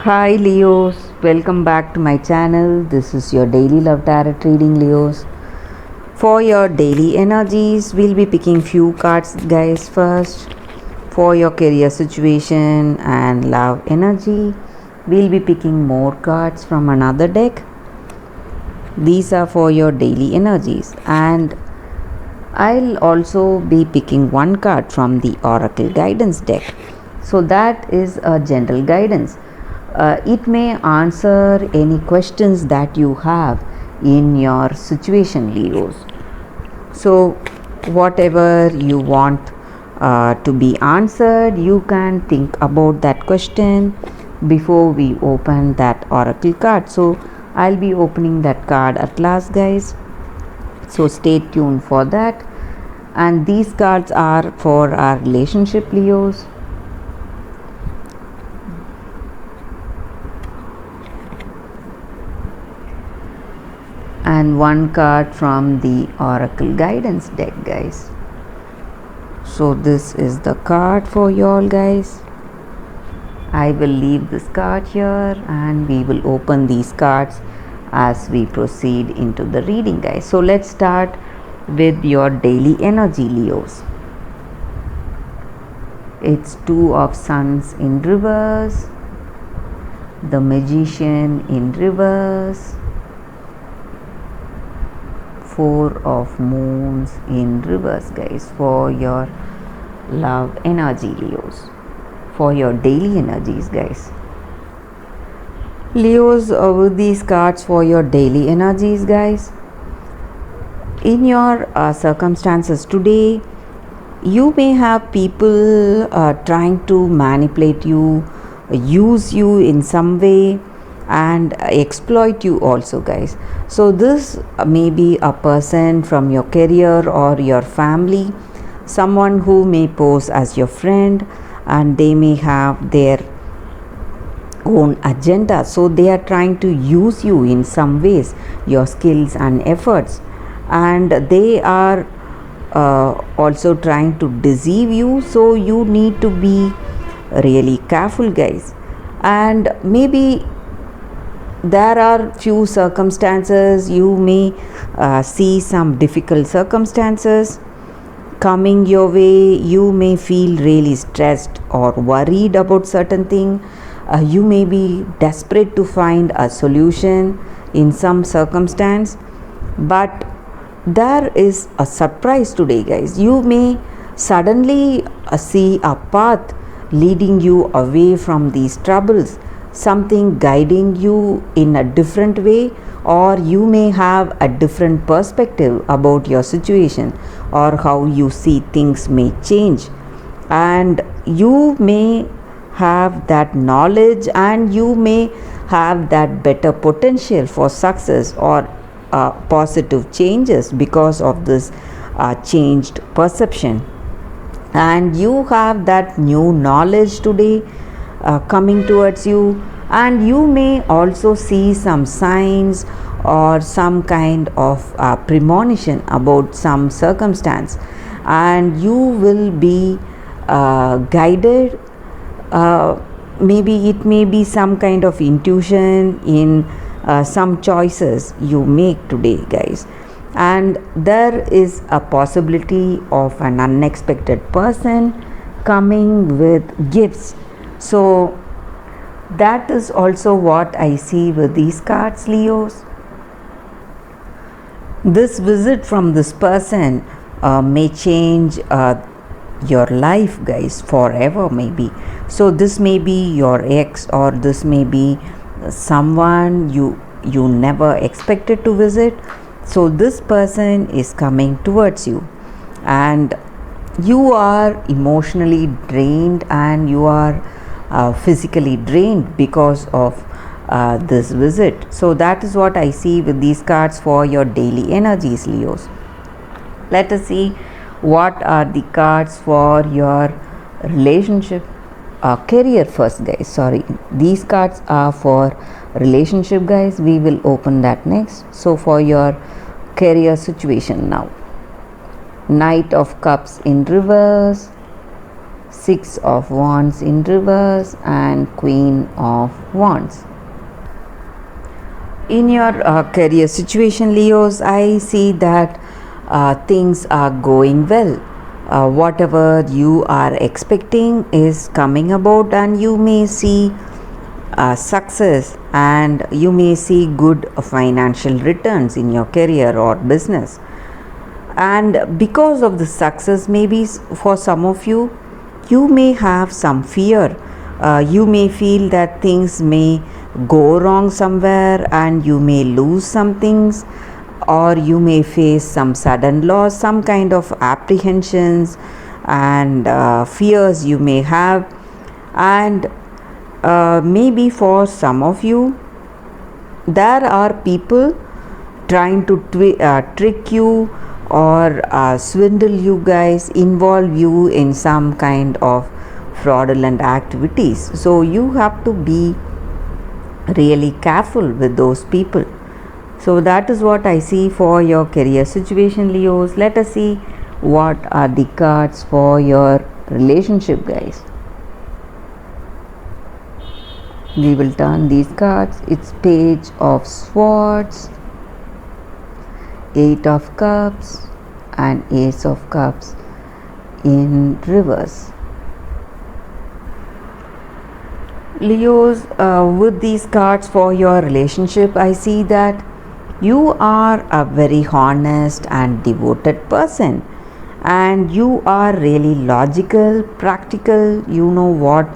Hi Leos, welcome back to my channel. This is your daily love tarot reading, Leos. For your daily energies, we'll be picking few cards, guys. First, for your career situation and love energy, we'll be picking more cards from another deck. These are for your daily energies, and I'll also be picking one card from the Oracle Guidance deck. So that is a general guidance. It may answer any questions that you have in your situation, Leos. So, whatever you want to be answered, you can think about that question before we open that oracle card. So, I'll be opening that card at last, guys. So, stay tuned for that. And these cards are for our relationship, Leos. And one card from the Oracle Guidance deck, guys. So this is the card for y'all, guys. I will leave this card here and we will open these cards as we proceed into the reading, guys. So let's start with your daily energy, Leos. It's Two of Suns in reverse, the Magician in reverse, Four of Moons in reverse, guys, for your love energy, Leos. For your daily energies, guys. Leos, with these cards for your daily energies, guys. In your circumstances today, you may have people trying to manipulate you, use you in some way, and exploit you also, guys. So this may be a person from your career or your family, someone who may pose as your friend, and they may have their own agenda. So they are trying to use you in some ways, your skills and efforts, and they are also trying to deceive you. So you need to be really careful, guys. And maybe there are few circumstances, you may see some difficult circumstances coming your way. You may feel really stressed or worried about certain thing. You may be desperate to find a solution in some circumstance, but there is a surprise today, guys. You may suddenly see a path leading you away from these troubles, something guiding you in a different way, or you may have a different perspective about your situation or how you see things may change, and you may have that knowledge and you may have that better potential for success or positive changes because of this changed perception. And you have that new knowledge today coming towards you, and you may also see some signs or some kind of premonition about some circumstance, and you will be guided. Maybe it may be some kind of intuition in some choices you make today, guys. And there is a possibility of an unexpected person coming with gifts. So that is also what I see with these cards, Leos. This visit from this person may change your life, guys, forever, maybe. So this may be your ex, or this may be someone you never expected to visit. So this person is coming towards you, and you are emotionally drained and you are physically drained because of this visit. So that is what I see with these cards for your daily energies, Leos. Let us see what are the cards for your relationship career first, guys. Sorry, these cards are for relationship, guys. We will open that next. So for your career situation now, Knight of Cups in reverse, Six of Wands in reverse and Queen of Wands. In your career situation, Leos, I see that things are going well. Whatever you are expecting is coming about, and you may see success, and you may see good financial returns in your career or business. And because of the success, maybe for some of you, you may have some fear. You may feel that things may go wrong somewhere and you may lose some things, or you may face some sudden loss, some kind of apprehensions and fears you may have. And maybe for some of you, there are people trying to trick you or swindle you guys, involve you in some kind of fraudulent activities. So you have to be really careful with those people. So that is what I see for your career situation, Leos. Let us see what are the cards for your relationship, guys. We will turn these cards. It's Page of Swords, Eight of Cups and Ace of Cups in reverse. Leos, with these cards for your relationship, I see that you are a very honest and devoted person, and you are really logical, practical. You know what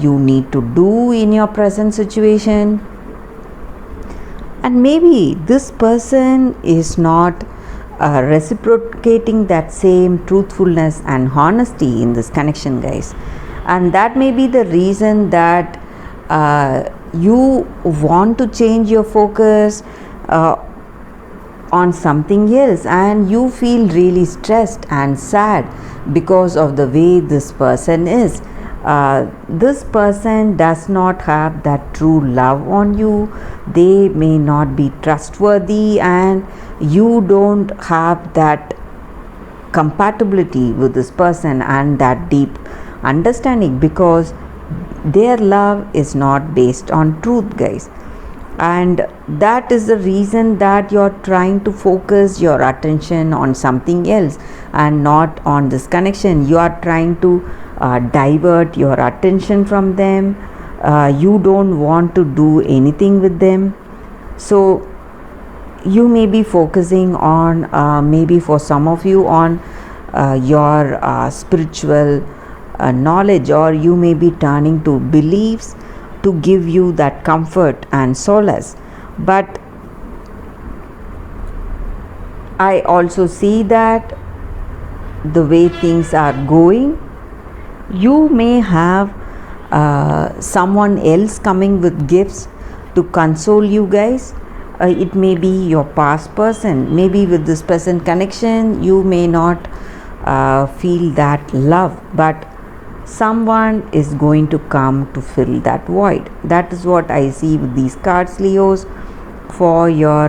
you need to do in your present situation. And maybe this person is not reciprocating that same truthfulness and honesty in this connection, guys. And that may be the reason that you want to change your focus on something else, and you feel really stressed and sad because of the way this person is. This person does not have that true love on you. They may not be trustworthy, and you don't have that compatibility with this person and that deep understanding, because their love is not based on truth, guys. And that is the reason that you're trying to focus your attention on something else and not on this connection. You are trying to divert your attention from them. You don't want to do anything with them. So you may be focusing on, maybe for some of you, on your spiritual knowledge, or you may be turning to beliefs to give you that comfort and solace. But I also see that the way things are going, you may have someone else coming with gifts to console you guys. It may be your past person. Maybe with this person connection, you may not feel that love, but someone is going to come to fill that void. That is what I see with these cards, Leos, for your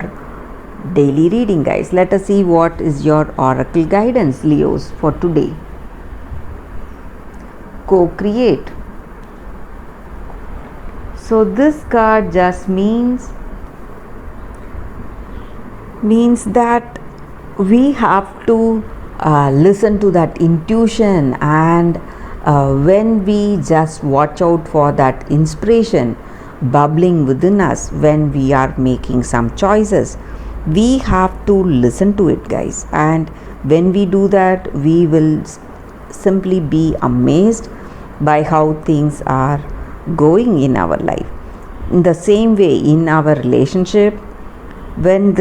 daily reading, guys. Let us see what is your oracle guidance, Leos, for today. Co-create. So this card just means that we have to listen to that intuition, and when we just watch out for that inspiration bubbling within us when we are making some choices, we have to listen to it, guys. And when we do that, we will simply be amazed by how things are going in our life. In the same way, in our relationship, when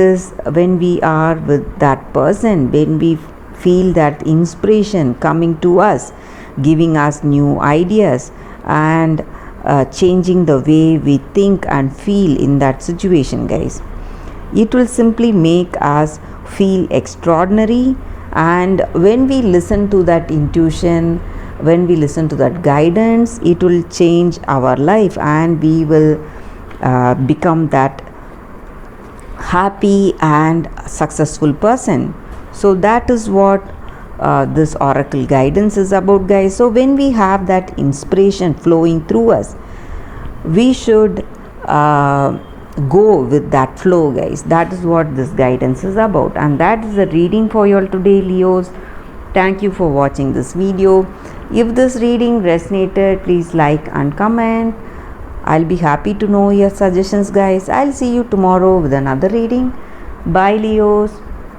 we are with that person, when we feel that inspiration coming to us, giving us new ideas and changing the way we think and feel in that situation, guys, it will simply make us feel extraordinary. And when we listen to that intuition, when we listen to that guidance, it will change our life, and we will become that happy and successful person. So that is what this oracle guidance is about, guys. So when we have that inspiration flowing through us, we should go with that flow, guys. That is what this guidance is about, and that is the reading for you all today, Leos. Thank you for watching this video. If this reading resonated, please like and comment. I'll be happy to know your suggestions, guys. I'll see you tomorrow with another reading. Bye, Leos.